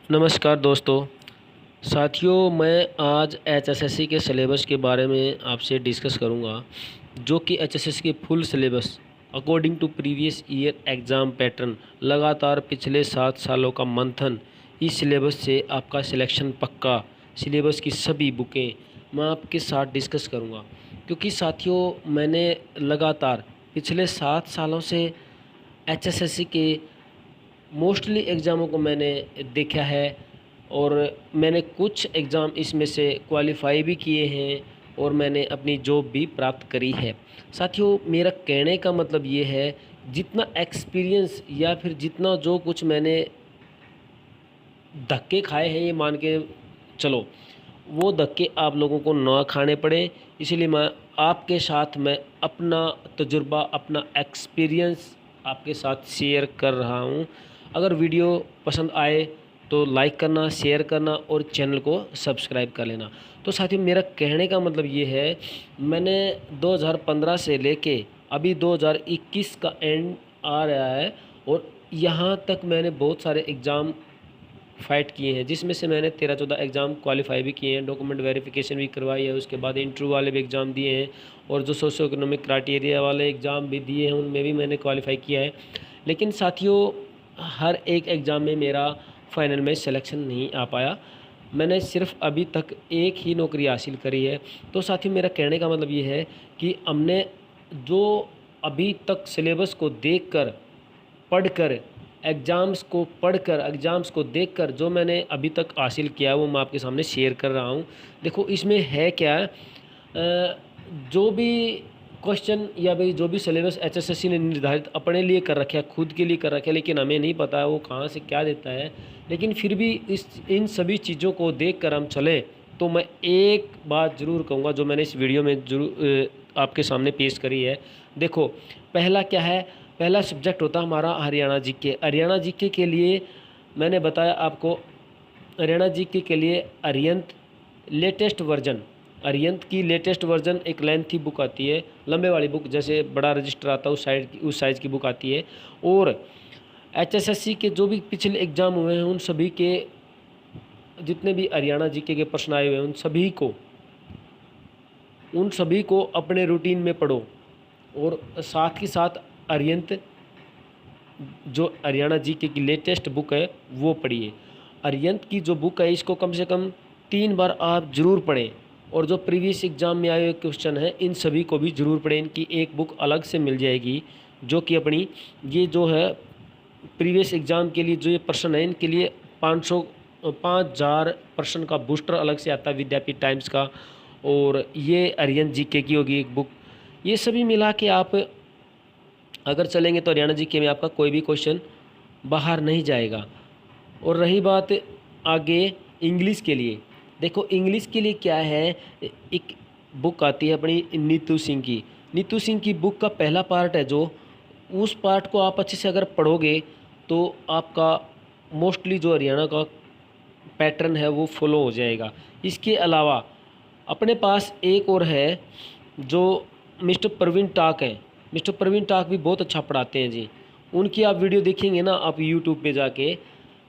नमस्कार दोस्तों। साथियों, मैं आज एचएसएससी के सिलेबस के बारे में आपसे डिस्कस करूंगा, जो कि एचएसएससी के full syllabus according to previous year exam pattern लगातार पिछले 7 सालों का मंथन। इस सिलेबस से आपका सिलेक्शन पक्का। सिलेबस की सभी बुकें मैं आपके साथ डिस्कस करूंगा, क्योंकि साथियों मैंने लगातार पिछले 7 सालों से एचएसएससी के मोस्टली एग्ज़ामों को मैंने देखा है और मैंने कुछ एग्ज़ाम इसमें से क्वालिफ़ाई भी किए हैं और मैंने अपनी जॉब भी प्राप्त करी है। साथियों, मेरा कहने का मतलब ये है, जितना एक्सपीरियंस या फिर जितना जो कुछ मैंने धक्के खाए हैं, ये मान के चलो वो धक्के आप लोगों को ना खाने पड़े, इसलिए मैं अपना तजुर्बा, अपना एक्सपीरियंस आपके साथ शेयर कर रहा हूँ। अगर वीडियो पसंद आए तो लाइक करना, शेयर करना और चैनल को सब्सक्राइब कर लेना। तो साथियों, मेरा कहने का मतलब ये है, मैंने 2015 से लेके अभी 2021 का एंड आ रहा है और यहाँ तक मैंने बहुत सारे एग्ज़ाम फ़ाइट किए हैं, जिसमें से मैंने 13-14 एग्ज़ाम क्वालिफ़ाई भी किए हैं, डॉक्यूमेंट वेरिफिकेशन भी करवाई है, उसके बाद इंटरव्यू वाले भी एग्ज़ाम दिए हैं और जो सोशो इकोनॉमिक क्राइटेरिया वाले एग्ज़ाम भी दिए हैं उनमें भी मैंने क्वालिफ़ाई किया है। लेकिन साथियों, हर एक एग्ज़ाम में मेरा फ़ाइनल में सिलेक्शन नहीं आ पाया। मैंने सिर्फ अभी तक एक ही नौकरी हासिल करी है। तो साथियों, मेरा कहने का मतलब ये है कि हमने जो अभी तक सिलेबस को देखकर, पढ़कर, एग्ज़ाम्स को देखकर जो मैंने अभी तक हासिल किया है वो मैं आपके सामने शेयर कर रहा हूँ। देखो, इसमें है क्या, जो भी क्वेश्चन या भाई जो भी सिलेबस एचएसएससी ने निर्धारित अपने लिए कर रखा है, खुद के लिए कर रखा है, लेकिन हमें नहीं पता है वो कहाँ से क्या देता है। लेकिन फिर भी इन सभी चीज़ों को देखकर हम चलें तो मैं एक बात ज़रूर कहूँगा, जो मैंने इस वीडियो में ज़रूर आपके सामने पेश करी है। देखो, पहला क्या है, पहला सब्जेक्ट होता है हमारा हरियाणा जीके। हरियाणा जीके के लिए मैंने बताया आपको, हरियाणा जीके के लिए अरियंत की लेटेस्ट वर्जन एक लेंथी बुक आती है, लंबे वाली बुक, जैसे बड़ा रजिस्टर आता है उस साइज़ की बुक आती है। और एचएसएससी के जो भी पिछले एग्ज़ाम हुए हैं उन सभी के जितने भी हरियाणा जीके के प्रश्न आए हुए हैं उन सभी को अपने रूटीन में पढ़ो और साथ ही साथ अरियंत जो हरियाणा जीके की लेटेस्ट बुक है वो पढ़िए। अरियंत की जो बुक है इसको कम से कम 3 बार आप ज़रूर पढ़ें और जो प्रीवियस एग्ज़ाम में आए हुए क्वेश्चन हैं इन सभी को भी ज़रूर पढ़ें। इनकी एक बुक अलग से मिल जाएगी, जो कि अपनी ये जो है प्रीवियस एग्ज़ाम के लिए जो ये प्रश्न है इनके लिए 5000 प्रश्न का बूस्टर अलग से आता है विद्यापीठ टाइम्स का, और ये अरियंत जीके की होगी एक बुक। ये सभी मिला के आप अगर चलेंगे तो हरियाणा जीके में आपका कोई भी क्वेश्चन बाहर नहीं जाएगा। और रही बात आगे इंग्लिश के लिए, देखो इंग्लिश के लिए क्या है, एक बुक आती है अपनी नीतू सिंह की बुक का पहला पार्ट है, जो उस पार्ट को आप अच्छे से अगर पढ़ोगे तो आपका मोस्टली जो हरियाणा का पैटर्न है वो फॉलो हो जाएगा। इसके अलावा अपने पास एक और है जो मिस्टर प्रवीण टाक हैं। मिस्टर प्रवीण टाक भी बहुत अच्छा पढ़ाते हैं जी। उनकी आप वीडियो देखेंगे ना आप यूट्यूब पे जाके,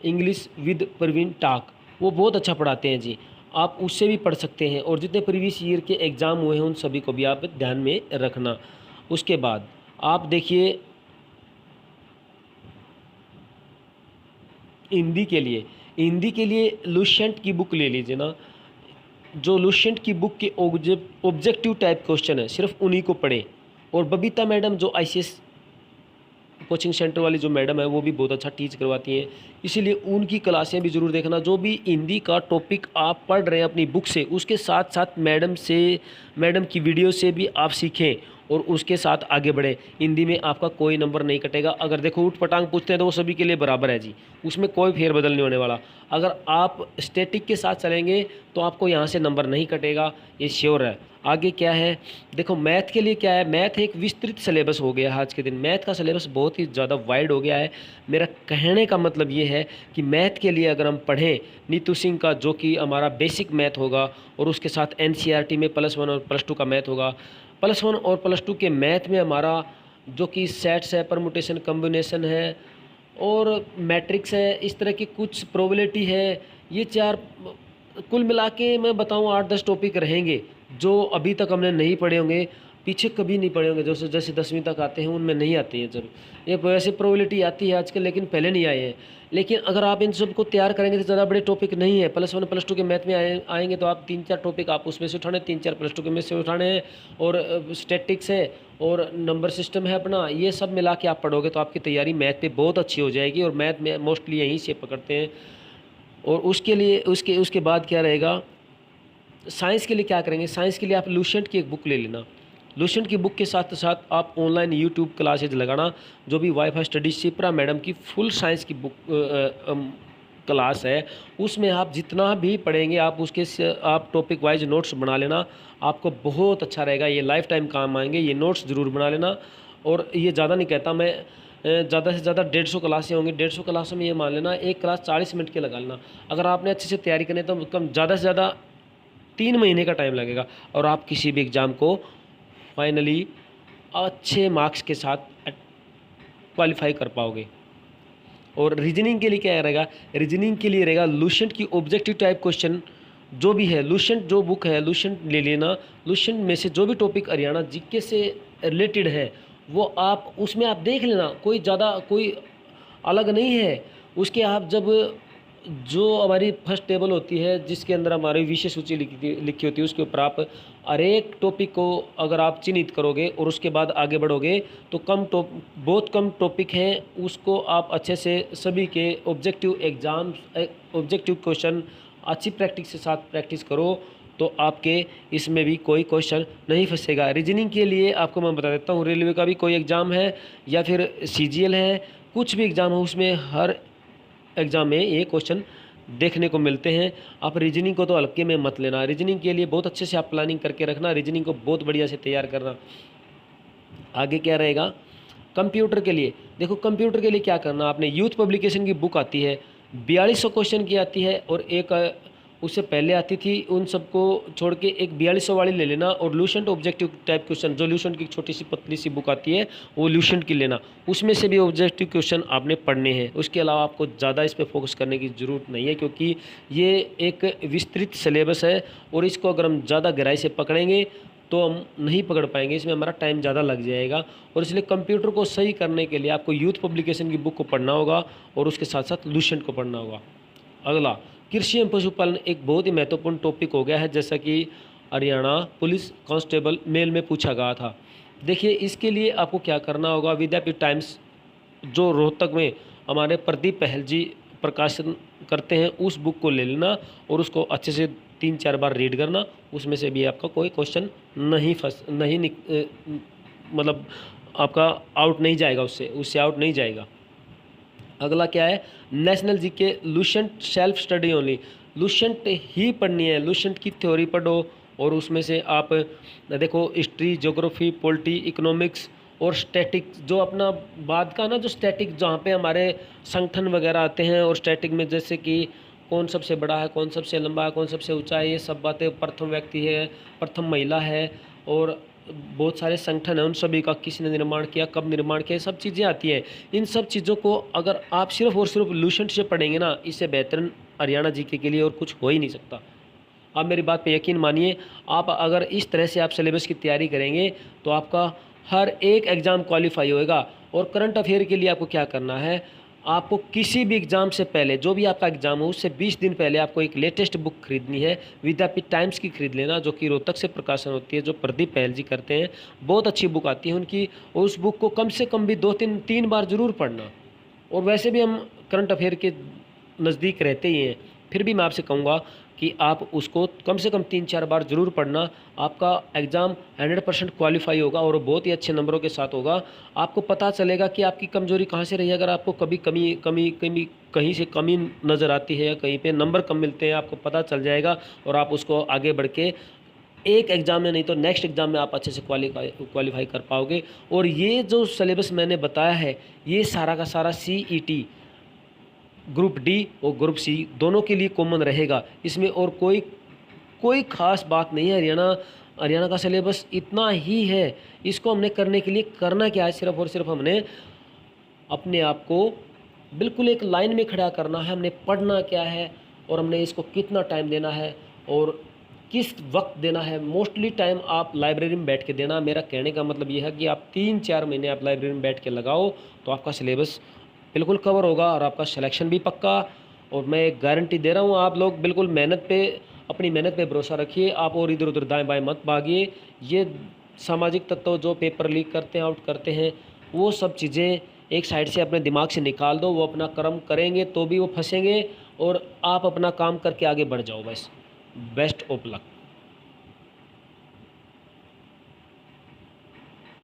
इंग्लिश विद प्रवीण टाक, वो बहुत अच्छा पढ़ाते हैं जी। आप उससे भी पढ़ सकते हैं और जितने प्रीवियस ईयर के एग्ज़ाम हुए हैं उन सभी को भी आप ध्यान में रखना। उसके बाद आप देखिए, हिंदी के लिए लुसेंट की बुक ले लीजिए ना। जो लुसेंट की बुक के ऑब्जेक्टिव टाइप क्वेश्चन है सिर्फ उन्हीं को पढ़ें। और बबीता मैडम जो आईसीएस कोचिंग सेंटर वाली जो मैडम है वो भी बहुत अच्छा टीच करवाती हैं, इसीलिए उनकी क्लासें भी ज़रूर देखना। जो भी हिंदी का टॉपिक आप पढ़ रहे हैं अपनी बुक से, उसके साथ साथ मैडम की वीडियो से भी आप सीखें और उसके साथ आगे बढ़ें। हिंदी में आपका कोई नंबर नहीं कटेगा। अगर देखो ऊट पटांग पूछते हैं तो वो सभी के लिए बराबर है जी, उसमें कोई फेरबदल नहीं होने वाला। अगर आप स्टैटिक के साथ चलेंगे तो आपको यहाँ से नंबर नहीं कटेगा, ये श्योर है। आगे क्या है, देखो मैथ के लिए क्या है, मैथ एक विस्तृत सिलेबस हो गया है आज के दिन। मैथ का सिलेबस बहुत ही ज़्यादा वाइड हो गया है। मेरा कहने का मतलब ये है कि मैथ के लिए अगर हम पढ़ें नीतू सिंह का, जो कि हमारा बेसिक मैथ होगा, और उसके साथ एनसीईआरटी में +1 और +2 का मैथ होगा। +1 और +2 के मैथ में हमारा जो कि सेट्स है, परमुटेशन, कम्बिनेशन है और मैट्रिक्स है, इस तरह की कुछ प्रोबेबिलिटी है। ये 4 कुल मिला के मैं बताऊँ 8-10 टॉपिक रहेंगे जो अभी तक हमने नहीं पढ़े होंगे, पीछे कभी नहीं पढ़े होंगे। जैसे जैसे 10वीं तक आते हैं उनमें नहीं आती है। जब ये वैसे प्रोबेबिलिटी आती है आजकल, लेकिन पहले नहीं आए हैं। लेकिन अगर आप इन सबको तैयार करेंगे तो ज़्यादा बड़े टॉपिक नहीं है। +1 +2 के मैथ में आएंगे तो आप 3-4 टॉपिक आप उसमें से उठाने, 3-4 +2 के में से उठाने हैं। और स्टैटिक्स है और नंबर सिस्टम है अपना, ये सब मिला के आप पढ़ोगे तो आपकी तैयारी मैथ पे बहुत अच्छी हो जाएगी। और मैथ में मोस्टली यहीं से पकड़ते हैं। और उसके लिए उसके बाद क्या रहेगा, साइंस के लिए क्या करेंगे। साइंस के लिए आप लुसेंट की एक बुक ले लेना। लुसेंट की बुक के साथ साथ आप ऑनलाइन यूट्यूब क्लासेज लगाना। जो भी वाईफाई स्टडी शिप्रा मैडम की फुल साइंस की बुक क्लास है, उसमें आप जितना भी पढ़ेंगे आप आप टॉपिक वाइज नोट्स बना लेना। आपको बहुत अच्छा रहेगा, ये लाइफ टाइम काम आएंगे। ये नोट्स ज़रूर बना लेना। और ये ज़्यादा नहीं कहता मैं, ज़्यादा से ज़्यादा 150 क्लासें होंगी। 150 क्लासों में ये मान लेना एक क्लास 40 मिनट के लगा लेना। अगर आपने अच्छे से तैयारी करनी तो कम ज़्यादा से ज़्यादा 3 महीने का टाइम लगेगा और आप किसी भी एग्ज़ाम को फाइनली अच्छे मार्क्स के साथ क्वालिफाई कर पाओगे। और रीजनिंग के लिए क्या रहेगा, रीजनिंग के लिए रहेगा लुसेंट की ऑब्जेक्टिव टाइप क्वेश्चन जो भी है। लुसेंट जो बुक है लुसेंट ले लेना। लुसेंट में से जो भी टॉपिक हरियाणा जीके से रिलेटेड है वो आप उसमें आप देख लेना, कोई ज़्यादा कोई अलग नहीं है। उसके आप जब जो हमारी फर्स्ट टेबल होती है जिसके अंदर हमारी विषय सूची लिखी होती है, उसके ऊपर आप हर एक टॉपिक को अगर आप चिन्हित करोगे और उसके बाद आगे बढ़ोगे तो बहुत कम टॉपिक हैं, उसको आप अच्छे से सभी के ऑब्जेक्टिव क्वेश्चन अच्छी प्रैक्टिस के साथ प्रैक्टिस करो तो आपके इसमें भी कोई क्वेश्चन नहीं फंसेगा। रीजनिंग के लिए आपको मैं बता देता हूँ, रेलवे का भी कोई एग्ज़ाम है या फिर CGL है, कुछ भी एग्ज़ाम हो उसमें हर एग्ज़ाम में ये क्वेश्चन देखने को मिलते हैं। आप रीजनिंग को तो हल्के में मत लेना। रीजनिंग के लिए बहुत अच्छे से आप प्लानिंग करके रखना, रीजनिंग को बहुत बढ़िया से तैयार करना। आगे क्या रहेगा, कंप्यूटर के लिए देखो, कंप्यूटर के लिए क्या करना, आपने यूथ पब्लिकेशन की बुक आती है 4200 क्वेश्चन की आती है और एक उससे पहले आती थी, उन सबको छोड़ के एक 4200 वाली ले लेना। और लुसेंट ऑब्जेक्टिव टाइप क्वेश्चन जो लुसेंट की छोटी सी पतली सी बुक आती है वो लुसेंट की लेना, उसमें से भी ऑब्जेक्टिव क्वेश्चन आपने पढ़ने हैं। उसके अलावा आपको ज़्यादा इस पर फोकस करने की ज़रूरत नहीं है क्योंकि ये एक विस्तृत सिलेबस है और इसको अगर हम ज़्यादा गहराई से पकड़ेंगे तो हम नहीं पकड़ पाएंगे, इसमें हमारा टाइम ज़्यादा लग जाएगा। और इसलिए कंप्यूटर को सही करने के लिए आपको यूथ पब्लिकेशन की बुक को पढ़ना होगा और उसके साथ साथ लुसेंट को पढ़ना होगा। अगला, कृषि एवं पशुपालन एक बहुत ही महत्वपूर्ण टॉपिक हो गया है, जैसा कि हरियाणा पुलिस कांस्टेबल मेल में पूछा गया था। देखिए इसके लिए आपको क्या करना होगा, विद्यापीठ टाइम्स जो रोहतक में हमारे प्रदीप पहल जी प्रकाशन करते हैं उस बुक को ले लेना और उसको अच्छे से 3-4 बार रीड करना। उसमें से भी आपका कोई क्वेश्चन मतलब आपका आउट नहीं जाएगा, उससे आउट नहीं जाएगा। अगला क्या है, national GK Lucent self study only, Lucent ही पढ़नी है। लुसेंट की थ्योरी पढ़ो और उसमें से आप देखो हिस्ट्री, ज्योग्राफी, पॉलिटी, इकोनॉमिक्स और स्टैटिक जो अपना बाद का ना, जो स्टैटिक जहाँ पे हमारे संगठन वगैरह आते हैं और स्टैटिक में जैसे कि कौन सबसे बड़ा है, कौन सबसे लंबा है, कौन सबसे ऊंचा है, ये सब बातें, प्रथम व्यक्ति है, प्रथम महिला है और बहुत सारे संगठन हैं, उन सभी का किसने निर्माण किया, कब निर्माण किया, सब चीज़ें आती हैं। इन सब चीज़ों को अगर आप सिर्फ और सिर्फ लुसेंट से पढ़ेंगे ना, इससे बेहतर हरियाणा जीके के लिए और कुछ हो ही नहीं सकता। आप मेरी बात पे यकीन मानिए, आप अगर इस तरह से आप सिलेबस की तैयारी करेंगे तो आपका हर एक एग्ज़ाम क्वालिफाई होएगा। और करंट अफेयर के लिए आपको क्या करना है, आपको किसी भी एग्ज़ाम से पहले, जो भी आपका एग्ज़ाम हो उससे 20 दिन पहले आपको एक लेटेस्ट बुक खरीदनी है। विद्यापीठ टाइम्स की खरीद लेना, जो कि रोहतक से प्रकाशन होती है, जो प्रदीप पहल जी करते हैं, बहुत अच्छी बुक आती है उनकी। और उस बुक को कम से कम भी 2-3 बार ज़रूर पढ़ना। और वैसे भी हम करंट अफेयर के नज़दीक रहते ही हैं, फिर भी मैं आपसे कहूँगा कि आप उसको कम से कम 3-4 बार ज़रूर पढ़ना। आपका एग्ज़ाम 100% क्वालिफाई होगा और बहुत ही अच्छे नंबरों के साथ होगा। आपको पता चलेगा कि आपकी कमज़ोरी कहाँ से रही है। अगर आपको कभी कहीं से कमी नज़र आती है या कहीं पे नंबर कम मिलते हैं, आपको पता चल जाएगा और आप उसको आगे बढ़ के एक एग्ज़ाम में नहीं तो नेक्स्ट एग्ज़ाम में आप अच्छे से क्वालिफाई कर पाओगे। और ये जो सिलेबस मैंने बताया है, ये सारा का सारा CET ग्रुप D और ग्रुप C दोनों के लिए कॉमन रहेगा इसमें, और कोई ख़ास बात नहीं है। हरियाणा का सिलेबस इतना ही है। इसको हमने करने के लिए करना क्या है, सिर्फ और सिर्फ हमने अपने आप को बिल्कुल एक लाइन में खड़ा करना है, हमने पढ़ना क्या है और हमने इसको कितना टाइम देना है और किस वक्त देना है। मोस्टली टाइम आप लाइब्रेरी में बैठ के देना। मेरा कहने का मतलब ये है कि आप 3-4 महीने आप लाइब्रेरी में बैठ के लगाओ तो आपका सिलेबस बिल्कुल कवर होगा और आपका सिलेक्शन भी पक्का। और मैं एक गारंटी दे रहा हूँ, आप लोग बिल्कुल अपनी मेहनत पे भरोसा रखिए, आप और इधर उधर दाएं बाएं मत भागिए। ये सामाजिक तत्व जो पेपर लीक करते हैं, आउट करते हैं, वो सब चीज़ें एक साइड से अपने दिमाग से निकाल दो। वो अपना कर्म करेंगे तो भी वो फंसेंगे और आप अपना काम करके आगे बढ़ जाओ बस। Best of luck.